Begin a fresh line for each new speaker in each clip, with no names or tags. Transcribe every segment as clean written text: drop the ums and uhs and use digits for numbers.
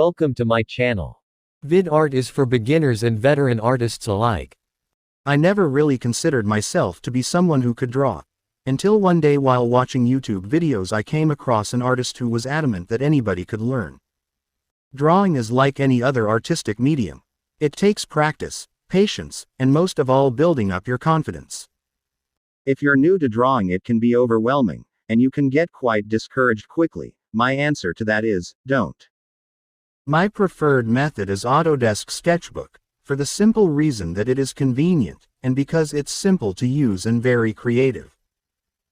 Welcome to my channel.
Vid Art is for beginners and veteran artists alike. I never really considered myself to be someone who could draw. Until one day while watching YouTube videos I came across an artist who was adamant that anybody could learn. Drawing is like any other artistic medium. It takes practice, patience, and most of all building up your confidence.
If you're new to drawing, it can be overwhelming, and you can get quite discouraged quickly. My answer to that is, don't.
My preferred method is Autodesk Sketchbook, for the simple reason that it is convenient, and because it's simple to use and very creative.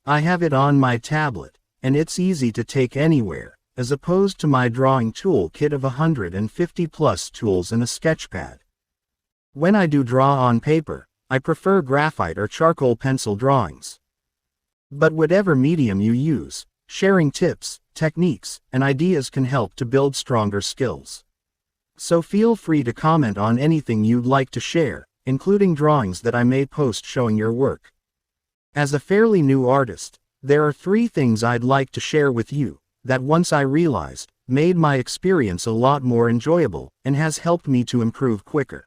I have it on my tablet, and it's easy to take anywhere, as opposed to my drawing toolkit of 150 plus tools and a sketchpad. When I do draw on paper, I prefer graphite or charcoal pencil drawings. But whatever medium you use, sharing tips, techniques, and ideas can help to build stronger skills. So feel free to comment on anything you'd like to share, including drawings that I may post showing your work. As a fairly new artist, there are 3 things I'd like to share with you, that once I realized, made my experience a lot more enjoyable, and has helped me to improve quicker.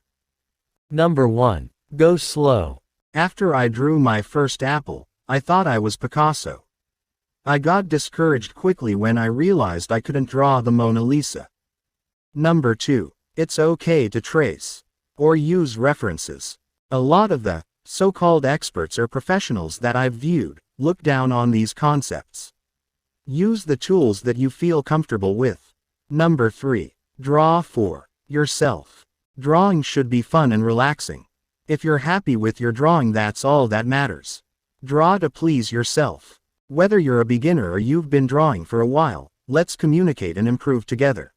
Number 1. Go slow.
After I drew my first apple, I thought I was Picasso. I got discouraged quickly when I realized I couldn't draw the Mona Lisa. Number 2. It's okay to trace, or use references. A lot of the so-called experts or professionals that I've viewed look down on these concepts. Use the tools that you feel comfortable with. Number 3. Draw for yourself. Drawing should be fun and relaxing. If you're happy with your drawing, that's all that matters. Draw to please yourself. Whether you're a beginner or you've been drawing for a while, let's communicate and improve together.